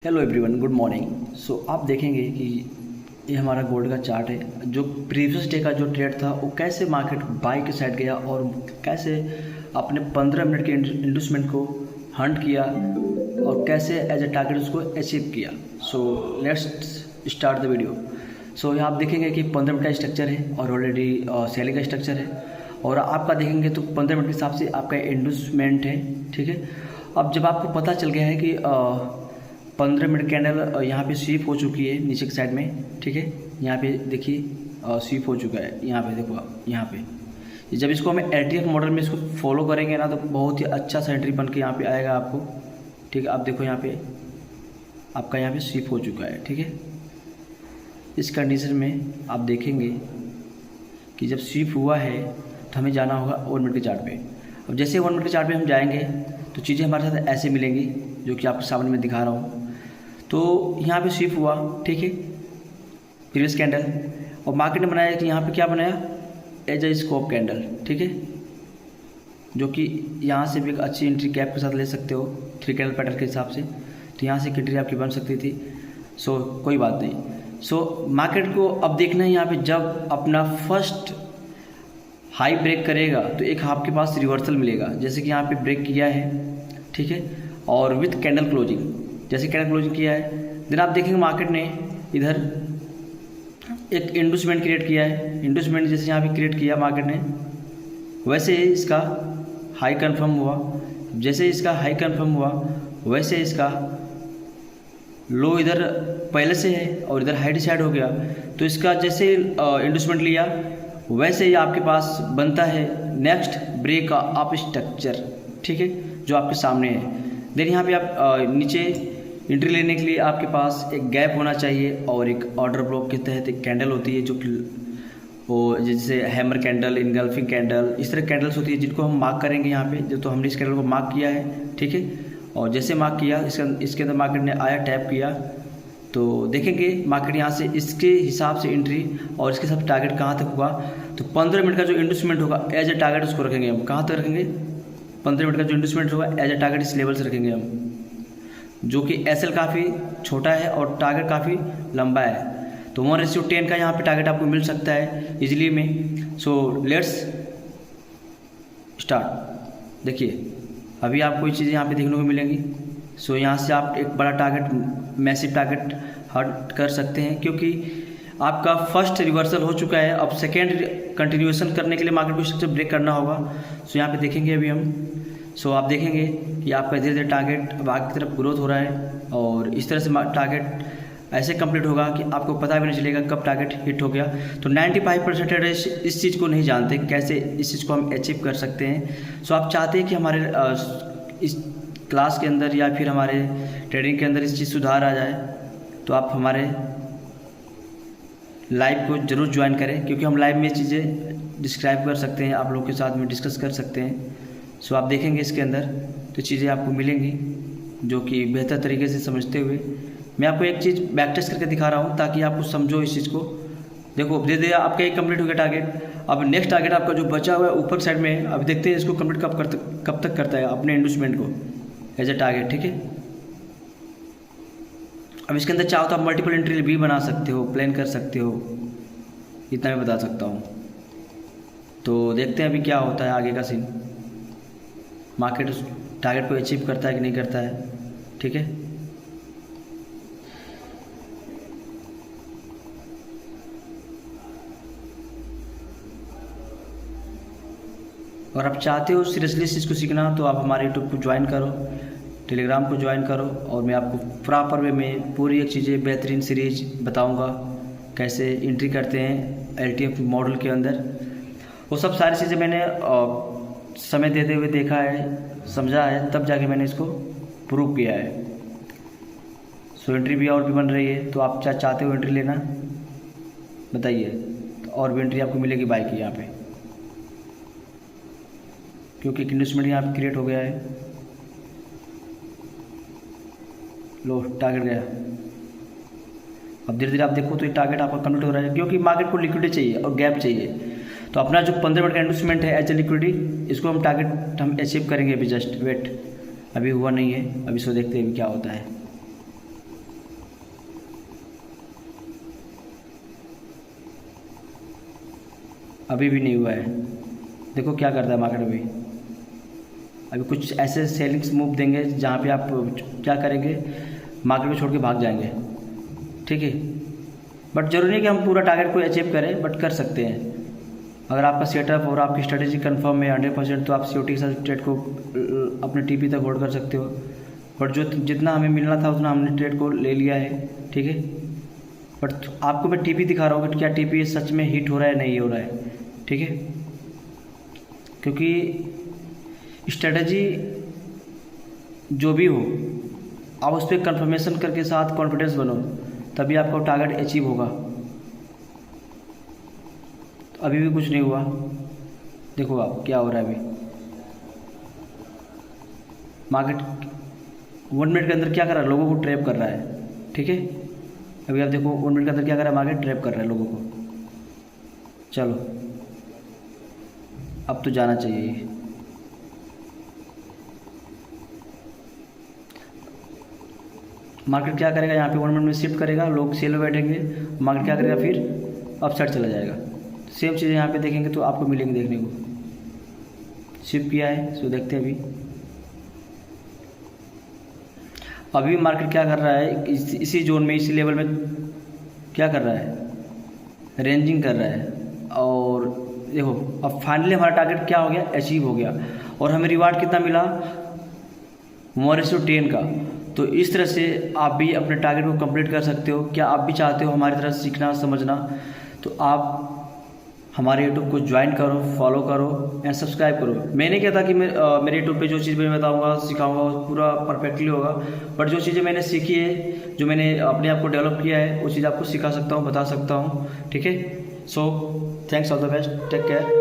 Hello everyone, good morning. So आप देखेंगे कि ये हमारा गोल्ड का चार्ट है। जो प्रीवियस डे का जो ट्रेड था वो कैसे मार्केट बाई के साइड गया और कैसे अपने 15 मिनट के इन्वेस्टमेंट को हंट किया और कैसे एज ए टारगेट उसको अचीव किया। So let's start the video. So यहाँ आप देखेंगे कि 15 मिनट का स्ट्रक्चर है और ऑलरेडी सेलिंग का स्ट्रक्चर है और आपका देखेंगे तो 15 मिनट के हिसाब से आपका इन्वेस्टमेंट है। ठीक है, अब जब आपको पता चल गया है कि 15 मिनट कैंडल यहाँ पे स्वीप हो चुकी है नीचे की साइड में। ठीक है, यहाँ पे देखिए स्वीप हो चुका है। यहाँ पे देखो आप, यहाँ पे जब इसको हमें LTF मॉडल में इसको फॉलो करेंगे ना तो बहुत ही अच्छा सा एंट्री बन के यहाँ पे आएगा आपको। ठीक है, आप देखो यहाँ पे आपका यहाँ पे स्वीप हो चुका है। ठीक है, इस कंडीशन में आप देखेंगे कि जब स्वीप हुआ है तो हमें जाना होगा 1 मिनट के चार्ट पे। अब जैसे 1 मिनट के चार्ट पे हम जाएंगे तो चीज़ें हमारे साथ ऐसे मिलेंगी जो कि आपके सामने मैं दिखा रहा हूँ। तो यहाँ पे स्वीप हुआ, ठीक है, प्रीवियस कैंडल, और मार्केट ने बनाया कि यहाँ पे क्या बनाया, एज ए स्कोप कैंडल। ठीक है, जो कि यहाँ से भी एक अच्छी एंट्री कैप के साथ ले सकते हो 3 कैंडल पैटर्न के हिसाब से। तो यहाँ से एक एंट्री आपकी बन सकती थी। सो कोई बात नहीं। सो मार्केट को अब देखना है यहाँ पे जब अपना फर्स्ट हाई ब्रेक करेगा तो एक आपके पास रिवर्सल मिलेगा, जैसे कि यहाँ पे ब्रेक किया है। ठीक है, और विथ कैंडल क्लोजिंग, जैसे कैंडल क्लोजिंग किया है देन आप देखेंगे मार्केट ने इधर एक इंडूसमेंट क्रिएट किया है। इंडूसमेंट जैसे यहाँ पे क्रिएट किया मार्केट ने, वैसे इसका हाई कंफर्म हुआ। जैसे इसका हाई कंफर्म हुआ वैसे इसका लो इधर पहले से है और इधर हाई डिसाइड हो गया। तो इसका जैसे इंडूसमेंट लिया वैसे ही आपके पास बनता है नेक्स्ट ब्रेक अप स्ट्रक्चर। ठीक है, जो आपके सामने है। देन यहाँ पे आप नीचे एंट्री लेने के लिए आपके पास एक गैप होना चाहिए और एक ऑर्डर ब्लॉक के तहत एक कैंडल होती है जो कि वो जैसे हैमर कैंडल, इनगल्फिंग कैंडल, इस तरह कैंडल्स होती है जिनको हम मार्क करेंगे यहाँ पे। जो तो हमने इस कैंडल को मार्क किया है। ठीक है, और जैसे मार्क किया इसके अंदर मार्केट ने आया, टैप किया तो देखेंगे मार्केट यहाँ से इसके हिसाब से एंट्री और इसके हिसाब से टारगेट कहाँ तक हुआ। तो 15 मिनट का जो इन्वेस्टमेंट होगा एज ए टारगेट उसको रखेंगे हम। कहाँ तक रखेंगे, 15 मिनट का जो इन्वेस्टमेंट होगा एज ए टारगेट इस लेवल से रखेंगे हम, जो कि SL काफ़ी छोटा है और टारगेट काफ़ी लंबा है। तो 1:10 का यहाँ पे टारगेट आपको मिल सकता है इजीली में। सो लेट्स स्टार्ट। देखिए अभी आपको ये चीज़ें यहाँ पे देखने को मिलेंगी। सो यहाँ से आप एक बड़ा टारगेट, मैसिव टारगेट हट कर सकते हैं क्योंकि आपका फर्स्ट रिवर्सल हो चुका है। अब सेकेंड कंटिन्यूएशन करने के लिए मार्केट को स्ट्रक्चर ब्रेक करना होगा। सो यहाँ पे देखेंगे अभी हम। सो आप देखेंगे कि आपका धीरे धीरे टारगेट अब आगे की तरफ ग्रोथ हो रहा है और इस तरह से टारगेट ऐसे कंप्लीट होगा कि आपको पता भी नहीं चलेगा कब टारगेट हिट हो गया। तो 95% ट्रेडर्स इस चीज़ को नहीं जानते कैसे इस चीज़ को हम अचीव कर सकते हैं। सो आप चाहते हैं कि हमारे इस क्लास के अंदर या फिर हमारे ट्रेडिंग के अंदर इस चीज़ सुधार आ जाए तो आप हमारे लाइव को ज़रूर ज्वाइन करें, क्योंकि हम लाइव में चीज़ें डिस्क्राइब कर सकते हैं, आप लोग के साथ में डिस्कस कर सकते हैं। सो आप देखेंगे इसके अंदर तो चीज़ें आपको मिलेंगी जो कि बेहतर तरीके से समझते हुए मैं आपको एक चीज़ बैक टेस्ट करके दिखा रहा हूँ ताकि आपको समझो इस चीज़ को। देखो दे दे आपका एक कंप्लीट हो गया टारगेट। अब नेक्स्ट टारगेट आपका जो बचा हुआ है ऊपर साइड में है। अब देखते हैं इसको कंप्लीट कब तक करता है अपने इन्वेस्टमेंट को एज ए टारगेट। ठीक है, अब इसके अंदर चाहो तो आप मल्टीपल एंट्री भी बना सकते हो, प्लान कर सकते हो, इतना मैं बता सकता हूँ। तो देखते हैं अभी क्या होता है आगे का सीन, मार्केट उस टारगेट को अचीव करता है कि नहीं करता है। ठीक है, और आप चाहते हो सीरियसली इस चीज़ को सीखना तो आप हमारे यूट्यूब को ज्वाइन करो, टेलीग्राम को ज्वाइन करो और मैं आपको प्रॉपर वे में पूरी एक चीज़ें बेहतरीन सीरीज बताऊंगा कैसे एंट्री करते हैं LTF मॉडल के अंदर। वो सब सारी चीज़ें मैंने समय देते हुए देखा है, समझा है, तब जाके मैंने इसको प्रूव किया है। सो एंट्री भी और भी बन रही है। तो आप चाहते हो एंट्री लेना बताइए, तो और भी एंट्री आपको मिलेगी बाई की यहाँ पे, क्योंकि इन्वेस्टमेंट यहाँ पे क्रिएट हो गया है। लो टारगेट गया। अब धीरे धीरे आप देखो तो ये टारगेट आपका कंप्लीट हो रहा है क्योंकि मार्केट को लिक्विडिटी चाहिए और गैप चाहिए। तो अपना जो 15 मिनट का इन्वेस्टमेंट है एज ए लिक्विडिटी, इसको हम टारगेट हम अचीव करेंगे। अभी जस्ट वेट, अभी हुआ नहीं है, अभी सो देखते हैं अभी क्या होता है। अभी भी नहीं हुआ है। देखो क्या करता है मार्केट अभी। अभी कुछ ऐसे सेलिंग्स मूव देंगे जहाँ पे आप क्या करेंगे, मार्केट को छोड़ के भाग जाएंगे। ठीक है, बट जरूरी नहीं कि हम पूरा टारगेट को अचीव करें, बट कर सकते हैं। अगर आपका सेटअप और आपकी स्ट्रेटेजी कंफर्म है 100%, तो आप सीओटी के साथ ट्रेड को अपने टीपी तक होल्ड कर सकते हो। बट जो जितना हमें मिलना था उतना हमने ट्रेड को ले लिया है। ठीक है, बट आपको मैं टीपी दिखा रहा हूँ कि क्या टीपी सच में हिट हो रहा है नहीं हो रहा है। ठीक है, क्योंकि स्ट्रेटजी जो भी हो आप उस पर कंफर्मेशन करके साथ कॉन्फिडेंस बनो, तभी आपका टारगेट अचीव होगा। तो अभी भी कुछ नहीं हुआ। देखो आप क्या हो रहा है अभी। मार्केट 1 मिनट के अंदर क्या कर रहा है, लोगों को ट्रैप कर रहा है। ठीक है, अभी आप देखो 1 मिनट के अंदर क्या कर रहा है, मार्केट ट्रैप कर रहा है लोगों को। चलो अब तो जाना चाहिए। मार्केट क्या करेगा, यहाँ पे 1 मिनट में शिफ्ट करेगा, लोग सेल में बैठेंगे, मार्केट क्या करेगा, फिर अपसाइड चला जाएगा। सेम चीज़ें यहाँ पे देखेंगे तो आपको मिलेंगे देखने को। शिफ्ट किया है, सो देखते हैं अभी मार्केट क्या कर रहा है, इसी जोन में, इसी लेवल में क्या कर रहा है, रेंजिंग कर रहा है। और देखो अब फाइनली हमारा टारगेट क्या हो गया, अचीव हो गया। और हमें रिवार्ड कितना मिला, 1:10 का। तो इस तरह से आप भी अपने टारगेट को कंप्लीट कर सकते हो। क्या आप भी चाहते हो हमारी तरह सीखना समझना, तो आप हमारे यूट्यूब को ज्वाइन करो, फॉलो करो एंड सब्सक्राइब करो। मैंने क्या था कि मेरे यूट्यूब पे जो चीज़ मैं बताऊंगा सिखाऊंगा वो पूरा परफेक्टली होगा, बट जो चीज़ें मैंने सीखी है, जो मैंने अपने आप को डेवलप किया है, वो चीज़ आपको सिखा सकता हूँ, बता सकता हूँ। ठीक है, so thanks, all the best, take care.